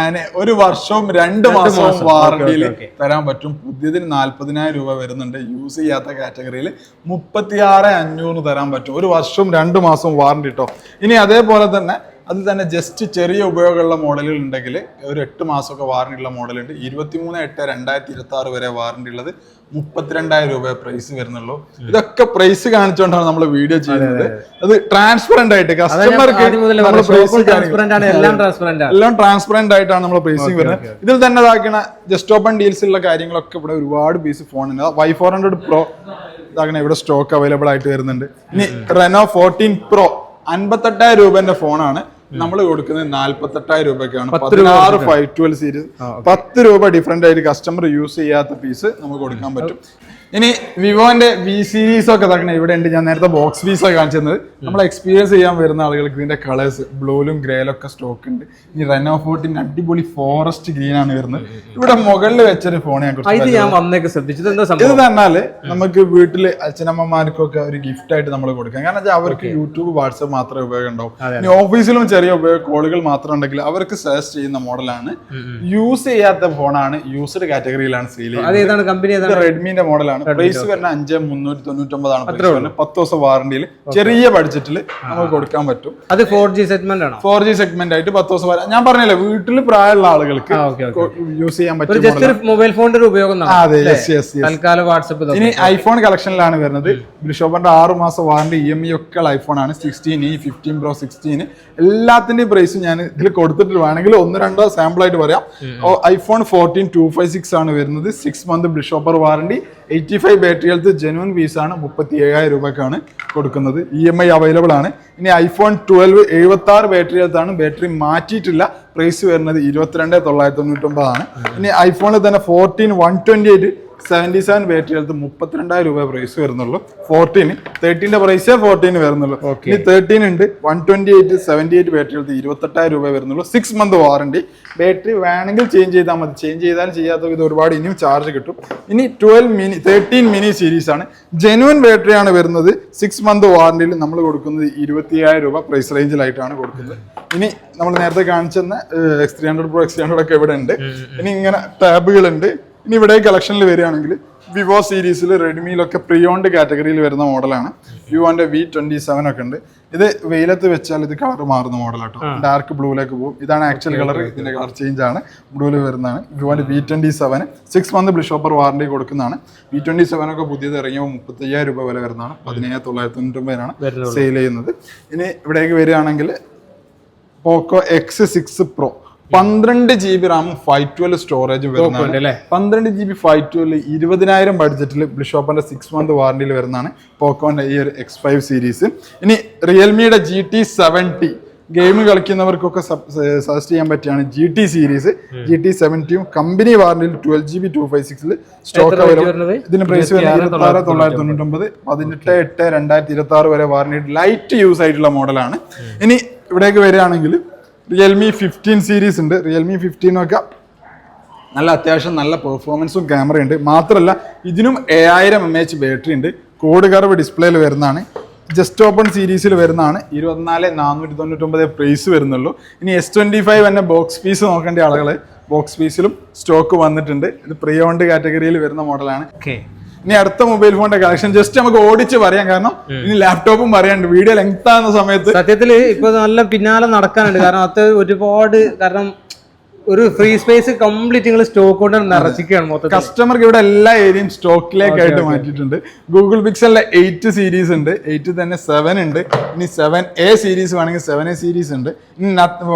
വർഷവും 2 മാസവും വാറണ്ടിയിൽ തരാൻ പറ്റും. പുതിയതിന് 40,000 രൂപ വരുന്നുണ്ട്. യൂസ് ചെയ്യാത്ത കാറ്റഗറിയിൽ 36,500 തരാൻ പറ്റും. 1 വർഷവും 2 മാസവും വാറണ്ടി കേട്ടോ. ഇനി അതേപോലെ തന്നെ അതിൽ തന്നെ ജസ്റ്റ് ചെറിയ ഉപയോഗമുള്ള മോഡലുകൾ ഉണ്ടെങ്കിൽ ഒരു 8 മാസമൊക്കെ വാറണ്ടി ഉള്ള മോഡലുണ്ട്. 23/8/2026 വരെ വാറണ്ടി ഉള്ളത്. 32,000 രൂപ പ്രൈസ് വരുന്നുള്ളൂ. ഇതൊക്കെ പ്രൈസ് കാണിച്ചുകൊണ്ടാണ് നമ്മൾ വീഡിയോ ചെയ്യുന്നത്. അത് ട്രാൻസ്പെറന്റ് ആയിട്ട് കസ്റ്റമർക്ക് എല്ലാം ട്രാൻസ്പെറന്റ് ആയിട്ടാണ് നമ്മൾ പ്രൈസിങ് വരുന്നത്. ഇതിൽ തന്നെ ഇതാക്കണ ജസ്റ്റ് ഓപ്പൺ ഡീൽസ് ഉള്ള കാര്യങ്ങളൊക്കെ ഇവിടെ ഒരുപാട് പീസ് ഫോണുണ്ട്. Y400 Pro ഇതാക്കണ ഇവിടെ സ്റ്റോക്ക് അവൈലബിൾ ആയിട്ട് വരുന്നുണ്ട്. ഇനി Reno 14 Pro 58,000 രൂപന്റെ ഫോണാണ്. നമ്മൾ കൊടുക്കുന്നത് 48,000 രൂപയ്ക്കാണ്. 16 512 സീരീസ് 10 രൂപ ഡിഫറെന്റ് ആയിട്ട് കസ്റ്റമർ യൂസ് ചെയ്യാത്ത പീസ് നമുക്ക് കൊടുക്കാൻ പറ്റും. ഇനി വിവോന്റെ വി സീരീസ് ഒക്കെ ഇതാക്കണം ഇവിടെ ഉണ്ട്. ഞാൻ നേരത്തെ ബോക്സ് പീസ് ഒക്കെ കാണിച്ചത് നമ്മൾ എക്സ്പീരിയൻസ് ചെയ്യാൻ വരുന്ന ആളുകൾക്ക് ഇതിന്റെ കളേഴ്സ് ബ്ലൂലും ഗ്രേയിലും ഒക്കെ സ്റ്റോക്ക് ഉണ്ട്. ഇനി Reno 14 അടിപൊളി ഫോറസ്റ്റ് ഗ്രീൻ ആണ് വരുന്നത്. ഇവിടെ മുകളിൽ വെച്ചൊരു ഫോൺ ഞാൻ ഇത് തന്നാല് നമുക്ക് വീട്ടില് അച്ഛനമ്മമാർക്കൊക്കെ ഒരു ഗിഫ്റ്റ് ആയിട്ട് നമ്മൾ കൊടുക്കാം. കാരണം അവർക്ക് യൂട്യൂബ് വാട്സ്ആപ്പ് മാത്രമേ ഉപയോഗം ഉണ്ടാവും. ഇനി ഓഫീസിലും ചെറിയ ഉപയോഗ കോളുകൾ മാത്രം ഉണ്ടെങ്കിൽ അവർക്ക് സജസ്റ്റ് ചെയ്യുന്ന മോഡലാണ്. യൂസ് ചെയ്യാത്ത ഫോണാണ്. യൂസ്ഡ് കാറ്റഗറിയിലാണ് സെയിൽ ചെയ്യുന്നത്. റെഡ്മിന്റെ മോഡലാണ്. പ്രൈസ് വരുന്ന 5399 10 ദിവസം വാറണ്ടിയിൽ ചെറിയ ബഡ്ജറ്റിൽ നമുക്ക് കൊടുക്കാൻ പറ്റും. അത് 4G സെഗ്മെന്റ് ആണോ? 4G സെഗ്മെന്റ് ആയിട്ട് 10 ദിവസം ഞാൻ പറഞ്ഞില്ലേ, വീട്ടിൽ പ്രായമുള്ള ആളുകൾക്ക് യൂസ് ചെയ്യാൻ പറ്റും. മൊബൈൽ ഫോണിന്റെ ഒരു ഉപയോഗം. അതെ, തൽക്കാലം വാട്സ്ആപ്പ്. ഇനി ഐഫോൺ കളക്ഷനിലാണ് വരുന്നത്. ബ്ലിഷോപ്പറിന്റെ 6 മാസം വാറണ്ടി, EMI ഒക്കെ ഐഫോൺ ആണ്. 16, 15 Pro, 16 എല്ലാത്തിന്റെയും പ്രൈസ് ഞാൻ ഇതിൽ കൊടുത്തിട്ട് വേണമെങ്കിൽ 1-2 സാമ്പിൾ ആയിട്ട് പറയാം. ഐഫോൺ 14 256 ആണ് വരുന്നത്. 6 month bliss shopper warranty, 85 battery health, genuine piece ആണ്. 37,000 രൂപക്കാണ് കൊടുക്കുന്നത്. EMI അവൈലബിൾ ആണ്. ഇനി ഐഫോൺ 12 76 ബാറ്ററി ഹെൽത്ത് ആണ്. ബാറ്ററി മാറ്റിയിട്ടില്ല. പ്രൈസ് വരുന്നത് 22,999 ആണ്. ഇനി ഐഫോണിൽ തന്നെ 14 128 77 ബാറ്ററി ഹെൽത്ത് 32,000 രൂപ പ്രൈസ് വരുന്നുള്ളൂ. 13 പ്രൈസേ 14 വരുന്നുള്ളൂ. ഇനി 13 ഉണ്ട് 128 78 ബാറ്ററി ഹെൽത്ത് 28,000 രൂപ വരുന്നുള്ളൂ. 6 മന്ത് വാറണ്ടി. ബാറ്ററി വേണമെങ്കിൽ ചേഞ്ച് ചെയ്താൽ മതി. ചേഞ്ച് ചെയ്താലും ചെയ്യാത്ത ഇത് ഒരുപാട് ഇനിയും ചാർജ് കിട്ടും. ഇനി 13 മിനി സീരീസ് ആണ്. ജെനുവൻ ബാറ്ററി ആണ് വരുന്നത്. 6 മന്ത് വാറണ്ടിയിൽ നമ്മൾ കൊടുക്കുന്നത് 27,000 രൂപ പ്രൈസ് റേഞ്ചിലായിട്ടാണ് കൊടുക്കുന്നത്. ഇനി നമ്മൾ നേരത്തെ കാണിച്ചെന്ന X300 Pro X300 ഒക്കെ ഇവിടെ ഉണ്ട്. ഇനി ഇങ്ങനെ ടാബുകൾ ഉണ്ട്. ഇനി ഇവിടെ കളക്ഷനിൽ വരികയാണെങ്കിൽ വിവോ സീരീസിൽ റെഡ്മിയിലൊക്കെ പ്രിയോണ്ട് കാറ്റഗറിയിൽ വരുന്ന മോഡലാണ്. വിവോന്റെ V27 ഒക്കെ ഉണ്ട്. ഇത് വെയിലത്ത് വെച്ചാൽ ഇത് കളർ മാറുന്ന മോഡലാട്ടോ. ഡാർക്ക് ബ്ലൂയിലേക്ക് പോകും. ഇതാണ് ആക്ച്വൽ കളർ. ഇതിന്റെ കളർ ചേഞ്ച് ആണ്. ബ്ലൂവിൽ വരുന്നതാണ്. വിവോന്റെ V27 6 മന്ത് ബ്ലിഷോപ്പർ വാറണ്ടി കൊടുക്കുന്നതാണ്. V27 ഒക്കെ പുതിയത് ഇറങ്ങിയപ്പോൾ 35,000 രൂപ വില വരുന്നതാണ്. 17,999 സെയിൽ ചെയ്യുന്നത്. ഇനി ഇവിടേക്ക് വരികയാണെങ്കിൽ പോക്കോ X6 Pro 12 GB Ram 512 storage വരുന്നതാണ്. 12 GB 512 20,000 ബഡ്ജറ്റിൽ ബ്ലിഷോപ്പറിന്റെ 6 മന്ത് വാറണ്ടിയിൽ വരുന്നതാണ് പോക്കോന്റെ ഈ ഒരു X5 സീരീസ്. ഇനി റിയൽമിയുടെ GT70 ഗെയിം കളിക്കുന്നവർക്കൊക്കെ സജസ്റ്റ് ചെയ്യാൻ പറ്റിയാണ്. GT സീരീസ് GT70 കമ്പനി വാറണ്ടിയിൽ 12 GB 256 സ്റ്റോക്ക് അവൈലബിൾ. ഇതിന് പ്രൈസ് വരുന്നത് 26,999 18/8/2026 വരെ വാറണ്ടി. ലൈറ്റ് യൂസ് ആയിട്ടുള്ള മോഡലാണ്. ഇനി ഇവിടേക്ക് വരികയാണെങ്കിൽ റിയൽമി 15 സീരീസ് ഉണ്ട്. റിയൽമി 15 ഒക്കെ നല്ല അത്യാവശ്യം നല്ല പെർഫോമൻസും ക്യാമറയുണ്ട്. മാത്രമല്ല ഇതിനും 7000 mAh ബാറ്ററി ഉണ്ട്. കോഡ് കർവ് ഡിസ്പ്ലേയിൽ വരുന്നതാണ്. ജസ്റ്റ് ഓപ്പൺ സീരീസിൽ വരുന്നതാണ്. 24,499 പ്രൈസ് വരുന്നുള്ളൂ. ഇനി S25 തന്നെ ബോക്സ് പീസ് നോക്കേണ്ട ആളുകൾ ബോക്സ് പീസിലും സ്റ്റോക്ക് വന്നിട്ടുണ്ട്. ഇത് പ്രീ ഓൺഡ് കാറ്റഗറിയിൽ വരുന്ന മോഡലാണ്. ഇനി അടുത്ത മൊബൈൽ ഫോണിന്റെ കളക്ഷൻ ജസ്റ്റ് നമുക്ക് ഓടിച്ച് പറയാം, കാരണം ഇനി ലാപ്ടോപ്പും പറയാനുണ്ട്. വീഡിയോ ലെങ്ത് ആകുന്ന സമയത്ത് സത്യത്തില് ഇപ്പൊ നല്ല പിന്നാലെ നടക്കാനുണ്ട്. കാരണം അത് ഒരുപാട്, കാരണം ഒരു ഫ്രീ സ്പേസ് കംപ്ലീറ്റ് നിങ്ങൾ സ്റ്റോക്ക് കൊണ്ട് നിറച്ചിരിക്കുകയാണ് മൊത്തം. കസ്റ്റമർക്ക് ഇവിടെ എല്ലാ ഏരിയയും സ്റ്റോക്കിലേക്കായിട്ട് മാറ്റിയിട്ടുണ്ട്. ഗൂഗിൾ പിക്സലിലെ 8 സീരീസ് ഉണ്ട്. 8 തന്നെ 7 ഉണ്ട്. ഇനി 7A സീരീസ് വേണമെങ്കിൽ 7A സീരീസ് ഉണ്ട്. ഇനി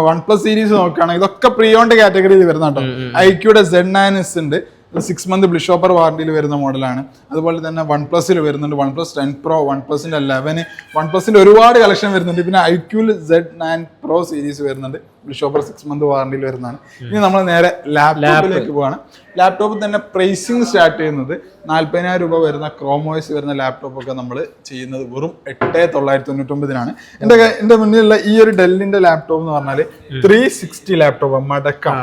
OnePlus സീരീസ് നോക്കുകയാണെങ്കിൽ ഇതൊക്കെ പ്രീ ഓൺഡ് കാറ്റഗറിയിൽ വരുന്ന കേട്ടോ. IQയുടെ Z9S ഉണ്ട്. 6 മന്ത് ബ്ലിഷോപ്പർ വാറണ്ടിയിൽ വരുന്ന മോഡലാണ്. അതുപോലെ തന്നെ OnePlusൽ വരുന്നുണ്ട്. OnePlus 10 Pro, OnePlusന്റെ 11, OnePlusന്റെ ഒരുപാട് കളക്ഷൻ വരുന്നുണ്ട്. പിന്നെ IQയിൽ Z9 Pro സീരീസ് വരുന്നുണ്ട്. ബ്ലിഷോപ്പർ 6 മന്ത് വാറണ്ടിയിൽ വരുന്നതാണ്. ഇനി നമ്മൾ നേരെ ലാപ്ടോപ്പിലേക്ക് പോവാണ്. ലാപ്ടോപ്പ് തന്നെ പ്രൈസിങ് സ്റ്റാർട്ട് ചെയ്യുന്നത് 40,000 രൂപ വരുന്ന ക്രോം OS വരുന്ന ലാപ്ടോപ്പ് ഒക്കെ നമ്മൾ ചെയ്യുന്നത് വെറും 8,999 എന്റെ മുന്നിലുള്ള ഈ ഒരു ഡെല്ലിന്റെ ലാപ്ടോപ്പ് എന്ന് പറഞ്ഞാൽ 360 ലാപ്ടോപ്പ് മടക്കാം,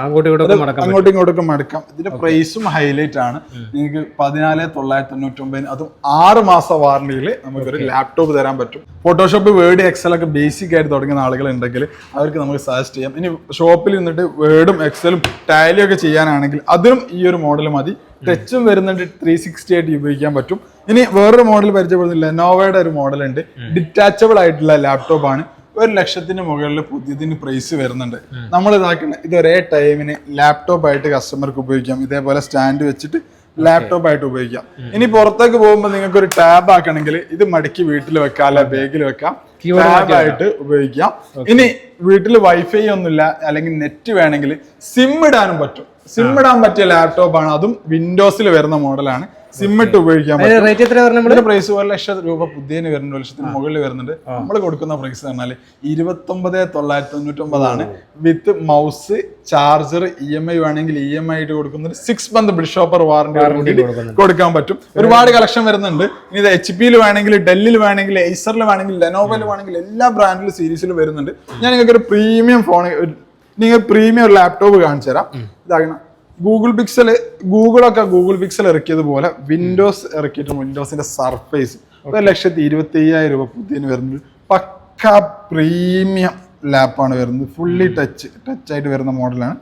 അങ്ങോട്ടും ഇങ്ങോട്ടും മടക്കാം. ഇതിന്റെ പ്രൈസും ഹൈലൈറ്റ് ആണ്. നിങ്ങൾക്ക് 14,999 അതും 6 മാസം വാറണ്ടിയിൽ നമുക്കൊരു ലാപ്ടോപ്പ് തരാൻ പറ്റും. ഫോട്ടോഷോപ്പ്, വേർഡ്, എക്സൽ ഒക്കെ ബേസിക് ആയിട്ട് തുടങ്ങുന്ന ആളുകൾ ഉണ്ടെങ്കിൽ അവർക്ക് നമുക്ക് സജസ്റ്റ് ചെയ്യാം. ഇനി ഷോപ്പിൽ നിന്നിട്ട് വേർഡും എക്സലും ടാലിയും ഒക്കെ ചെയ്യാനാണെങ്കിൽ അതിനും ഈ ഒരു മോഡൽ മതി. ടച്ചും വരുന്നുണ്ട്. 360 ആയിട്ട് ഉപയോഗിക്കാൻ പറ്റും. ഇനി വേറൊരു മോഡൽ പരിചയപ്പെടുന്നത് ലെനോവയുടെ ഒരു മോഡൽ ഉണ്ട്. ഡിറ്റാച്ചബിൾ ആയിട്ടുള്ള ലാപ്ടോപ്പ് ആണ്. 1,00,000 മുകളിൽ പുതിയതിന് പ്രൈസ് വരുന്നുണ്ട്. നമ്മൾ ഇതാക്കുന്നത് ഇത് ഒരേ ടൈമിന് ലാപ്ടോപ്പ് ആയിട്ട് കസ്റ്റമർക്ക് ഉപയോഗിക്കാം. ഇതേപോലെ സ്റ്റാൻഡ് വെച്ചിട്ട് ലാപ്ടോപ്പ് ആയിട്ട് ഉപയോഗിക്കാം. ഇനി പുറത്തേക്ക് പോകുമ്പോൾ നിങ്ങൾക്ക് ഒരു ടാബ് ആക്കണമെങ്കിൽ ഇത് മടക്കി വീട്ടിൽ വെക്കാം, അല്ല ബാഗിൽ വെക്കാം, ടാബ് ആയിട്ട് ഉപയോഗിക്കാം. ഇനി വീട്ടിൽ വൈഫൈ ഒന്നുമില്ല, അല്ലെങ്കിൽ നെറ്റ് വേണമെങ്കിൽ സിം ഇടാനും പറ്റും. സിം ഇടാൻ പറ്റിയ ലാപ്ടോപ്പ് ആണ്. അതും വിൻഡോസിൽ വരുന്ന മോഡലാണ്. സിം ഇട്ട് ഉപയോഗിക്കാൻ പറ്റും. പ്രൈസ് 1,00,000 രൂപ പുതിയതിന് വരുന്നുണ്ട്. 1,00,000 മുകളിൽ വരുന്നുണ്ട്. നമ്മൾ കൊടുക്കുന്ന പ്രൈസ് പറഞ്ഞാൽ 29,999 ആണ്. വിത്ത് മൗസ്, ചാർജർ, EMI വേണമെങ്കിൽ EMI ആയിട്ട് കൊടുക്കുന്നത്. 6 മന്ത് ബ്ലിഷോപ്പർ വാറണ്ടി കൊടുക്കാൻ പറ്റും. ഒരുപാട് കളക്ഷൻ വരുന്നുണ്ട്. ഇനി ഇത് HP വേണമെങ്കിൽ, ഡെല്ലിൽ വേണമെങ്കിൽ, Acerൽ വേണമെങ്കിൽ, ലെനോവോയിൽ വേണമെങ്കിൽ എല്ലാ ബ്രാൻഡിലും സീരീസിലും വരുന്നുണ്ട്. ഞാൻ നിങ്ങൾക്ക് ഒരു പ്രീമിയം ഫോൺ, നിങ്ങൾ പ്രീമിയം ഒരു ലാപ്ടോപ്പ് കാണിച്ചു തരാം. ഇതാകണം ഗൂഗിൾ പിക്സൽ ഇറക്കിയതുപോലെ വിൻഡോസ് ഇറക്കിയിട്ട് വിൻഡോസിന്റെ സർഫേസ് 1,25,000 രൂപ പുതിയതിന് വരുന്നത്. പക്ക പ്രീമിയം ലാപ്പാണ് വരുന്നത്. ഫുള്ളി ടച്ച് ആയിട്ട് വരുന്ന മോഡലാണ്.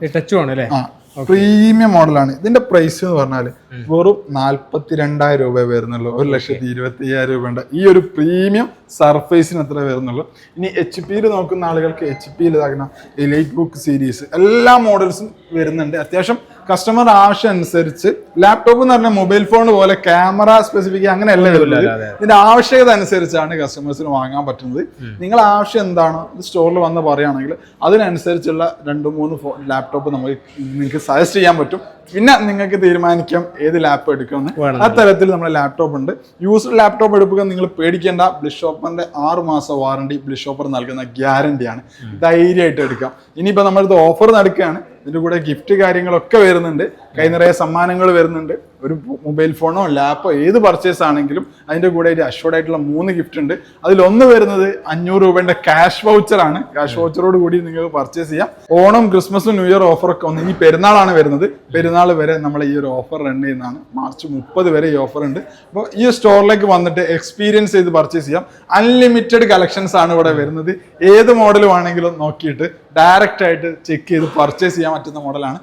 പ്രീമിയം മോഡലാണ്. ഇതിന്റെ പ്രൈസ് എന്ന് പറഞ്ഞാൽ വെറും 42,000 രൂപ വരുന്നുള്ളൂ. 1,25,000 രൂപ ഈ ഒരു പ്രീമിയം സർഫേസിന് എത്ര വരുന്നുള്ളൂ. ഇനി HP നോക്കുന്ന ആളുകൾക്ക് HP ഇതാക്കുന്ന എലൈറ്റ് ബുക്ക് സീരീസ് എല്ലാ മോഡൽസും വരുന്നുണ്ട്. അത്യാവശ്യം കസ്റ്റമർ ആവശ്യം അനുസരിച്ച് ലാപ്ടോപ്പ് എന്ന് പറഞ്ഞാൽ മൊബൈൽ ഫോൺ പോലെ ക്യാമറ സ്പെസിഫിക് അങ്ങനെയല്ല വരുന്നത്. ഇതിന്റെ ആവശ്യകത അനുസരിച്ചാണ് കസ്റ്റമേഴ്സിന് വാങ്ങാൻ പറ്റുന്നത്. നിങ്ങൾ ആവശ്യം എന്താണോ ഇത് സ്റ്റോറിൽ വന്ന് പറയുകയാണെങ്കിൽ അതിനനുസരിച്ചുള്ള 2-3 ലാപ്ടോപ്പ് നിങ്ങൾക്ക് സജസ്റ്റ് ചെയ്യാൻ പറ്റും. പിന്നെ നിങ്ങൾക്ക് തീരുമാനിക്കാം ഏത് ലാപ്പ് എടുക്കണമെന്ന്. ആ തരത്തിൽ നമ്മുടെ ലാപ്ടോപ്പ് ഉണ്ട്. യൂസ്ഡ് ലാപ്ടോപ്പ് എടുക്കുക നിങ്ങൾ പേടിക്കേണ്ട. ബ്ലിസ് ഷോപ്പറിന്റെ 6 മാസം വാറണ്ടി ബ്ലിസ് ഷോപ്പർ നൽകുന്ന ഗ്യാരണ്ടിയാണ്. ധൈര്യമായിട്ട് എടുക്കാം. ഇനിയിപ്പോ നമ്മളിത് ഓഫർ നടക്കുകയാണ്. ഇതിന്റെ കൂടെ ഗിഫ്റ്റ് കാര്യങ്ങളൊക്കെ വരുന്നുണ്ട്. കൈ നിറയെ സമ്മാനങ്ങൾ വരുന്നുണ്ട്. ഒരു മൊബൈൽ ഫോണോ ലാപ്പോ ഏത് പർച്ചേസ് ആണെങ്കിലും അതിന്റെ കൂടെ ഒരു അഷ്വർഡ് ആയിട്ടുള്ള 3 ഗിഫ്റ്റ് ഉണ്ട്. അതിലൊന്ന് വരുന്നത് 500 രൂപയുടെ ക്യാഷ് വൗച്ചറാണ്. ക്യാഷ് വൗച്ചറോട് കൂടി നിങ്ങൾക്ക് പർച്ചേസ് ചെയ്യാം. ഓണം, ക്രിസ്മസും ന്യൂ ഇയർ ഓഫറൊക്കെ ഒന്ന് ഈ പെരുന്നാളാണ് വരുന്നത്. പെരുന്നാൾ വരെ നമ്മൾ ഈ ഒരു ഓഫർ റൺ ചെയ്യുന്നതാണ്. മാർച്ച് 30 വരെ ഈ ഓഫർ ഉണ്ട്. അപ്പോൾ ഈ സ്റ്റോറിലേക്ക് വന്നിട്ട് എക്സ്പീരിയൻസ് ചെയ്ത് പർച്ചേസ് ചെയ്യാം. അൺലിമിറ്റഡ് കളക്ഷൻസ് ആണ് ഇവിടെ വരുന്നത്. ഏത് മോഡൽ വേണമെങ്കിലും നോക്കിയിട്ട് ഡയറക്റ്റ് ആയിട്ട് ചെക്ക് ചെയ്ത് പർച്ചേസ് ചെയ്യാൻ പറ്റുന്ന മോഡലാണ്.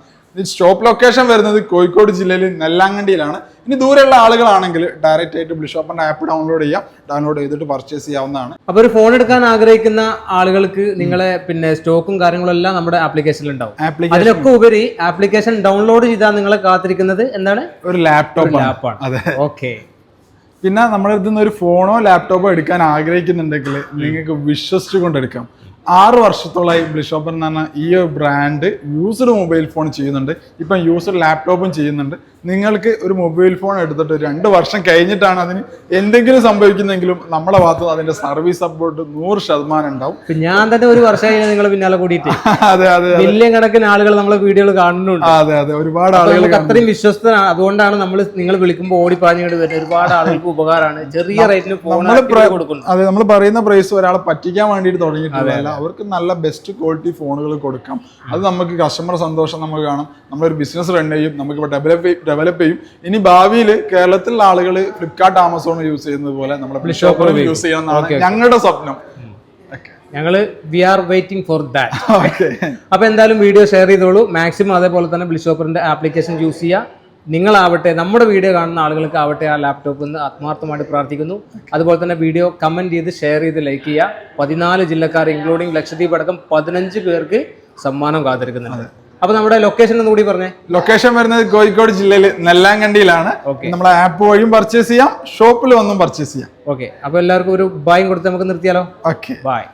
ഷോപ്പ് ലൊക്കേഷൻ വരുന്നത് കോഴിക്കോട് ജില്ലയിൽ നെല്ലാങ്കണ്ടിയിലാണ്. ഇനി ദൂരെയുള്ള ആളുകളാണെങ്കിൽ ഡയറക്റ്റ് ആയിട്ട് ബ്ലിസ് ഷോപ്പറിന്റെ ആപ്പ് ഡൗൺലോഡ് ചെയ്തിട്ട് പർച്ചേസ് ചെയ്യാവുന്നതാണ്. അപ്പൊ ഒരു ഫോൺ എടുക്കാൻ ആഗ്രഹിക്കുന്ന ആളുകൾക്ക് നിങ്ങളെ സ്റ്റോക്കും കാര്യങ്ങളും എല്ലാം നമ്മുടെ ആപ്ലിക്കേഷനിൽ ഉണ്ടാവും. അതിലൊക്കെ ഉപരി ആപ്ലിക്കേഷൻ ഡൗൺലോഡ് ചെയ്താൽ നിങ്ങളെ കാത്തിരിക്കുന്നത് എന്താണ്? ഒരു ലാപ്പാണ്. അതെ, ഓക്കെ. പിന്നെ നമ്മുടെ അടുത്ത് നിന്ന് ഒരു ഫോണോ ലാപ്ടോപ്പോ എടുക്കാൻ ആഗ്രഹിക്കുന്നുണ്ടെങ്കിൽ നിങ്ങൾക്ക് വിശ്വസിച്ചു കൊണ്ടെടുക്കാം. 6 വർഷത്തോളമായി ബ്ലിസ് ഷോപ്പർ എന്ന് പറഞ്ഞാൽ ഈ ഒരു ബ്രാൻഡ് യൂസ്ഡ് മൊബൈൽ ഫോൺ ചെയ്യുന്നുണ്ട്. ഇപ്പം യൂസ്ഡ് ലാപ്ടോപ്പും ചെയ്യുന്നുണ്ട്. നിങ്ങൾക്ക് ഒരു മൊബൈൽ ഫോൺ എടുത്തിട്ട് 2 വർഷം കഴിഞ്ഞിട്ടാണ് അതിന് എന്തെങ്കിലും സംഭവിക്കുന്നെങ്കിലും നമ്മുടെ ഭാഗത്ത് അതിന്റെ സർവീസ് സപ്പോർട്ട് 100% ഉണ്ടാവും. ഞാൻ തന്നെ ഒരു വർഷമായി നിങ്ങൾ പിന്നാലെ കൂടിയിട്ട് അതെ അതെ മില്യൺ കണക്കിന് ആളുകൾ നമ്മളെ വീഡിയോകൾ കാണുന്നുണ്ട്. അതെ അതെ, ഒരുപാട് ആളുകൾ അത്രയും വിശ്വസ്തനാണ്. അതുകൊണ്ടാണ് നിങ്ങൾ വിളിക്കുമ്പോൾ ഓടിപ്പാഞ്ഞിട്ട് വരുന്നത്. ഒരുപാട് ആളുകൾക്ക് ഉപകാരമാണ്. ചെറിയ റേറ്റിന് ഫോൺ കൊടുക്കുന്നു. അതെ, നമ്മൾ പറയുന്ന പ്രൈസ് ഒരാളെ പറ്റിക്കാൻ വേണ്ടിയിട്ട് തുടങ്ങിയിട്ടില്ല. അവർക്ക് നല്ല ബെസ്റ്റ് ക്വാളിറ്റി ഫോണുകൾ കൊടുക്കാം. അത് നമുക്ക് കസ്റ്റമർ സന്തോഷം നമുക്ക് കാണാം. നമ്മളൊരു ബിസിനസ് റൺ ചെയ്യും, നമുക്കിപ്പോൾ ഡെവലപ്പ് ചെയ്യും. ഇനി ഭാവിയിൽ കേരളത്തിലുള്ള ആളുകൾ ഫ്ലിപ്കാർട്ട്, ആമസോൺ യൂസ് ചെയ്യുന്നത് പോലെ നമ്മുടെ ബ്ലിസ് ഷോപ്പർ യൂസ് ചെയ്യണമെന്നാണ് ഞങ്ങളുടെ സ്വപ്നം. We are waiting for that. അപ്പൊ എന്തായാലും വീഡിയോ ഷെയർ ചെയ്തോളൂ മാക്സിമം. അതേപോലെ തന്നെ ബ്ലിസ് ഷോപ്പറിന്റെ ആപ്ലിക്കേഷൻ യൂസ് ചെയ്യുക. നിങ്ങളാവട്ടെ, നമ്മുടെ വീഡിയോ കാണുന്ന ആളുകൾക്ക് ആവട്ടെ ആ ലാപ്ടോപ്പ് എന്ന് ആത്മാർത്ഥമായിട്ട് പ്രാർത്ഥിക്കുന്നു. അതുപോലെ തന്നെ വീഡിയോ കമന്റ് ചെയ്ത് ഷെയർ ചെയ്ത് ലൈക്ക് ചെയ്യുക. 14 ജില്ലക്കാർ ഇൻക്ലൂഡിംഗ് ലക്ഷദ്വീപ് അടക്കം 15 പേർക്ക് സമ്മാനം കാത്തിരിക്കുന്നുണ്ട്. അപ്പൊ നമ്മുടെ ലൊക്കേഷൻ ഒന്ന് കൂടി പറഞ്ഞേ. ലൊക്കേഷൻ വരുന്നത് കോഴിക്കോട് ജില്ലയിൽ നെല്ലാങ്കണ്ടിയിലാണ്. നമ്മളെ ആപ്പ് വഴിയും പർച്ചേസ് ചെയ്യാം, ഷോപ്പിൽ വന്നും പർച്ചേസ് ചെയ്യാം. ഓക്കെ, അപ്പൊ എല്ലാവർക്കും ഒരു ബായും കൊടുത്ത് നമുക്ക് നിർത്തിയാലോ? Okay, bye.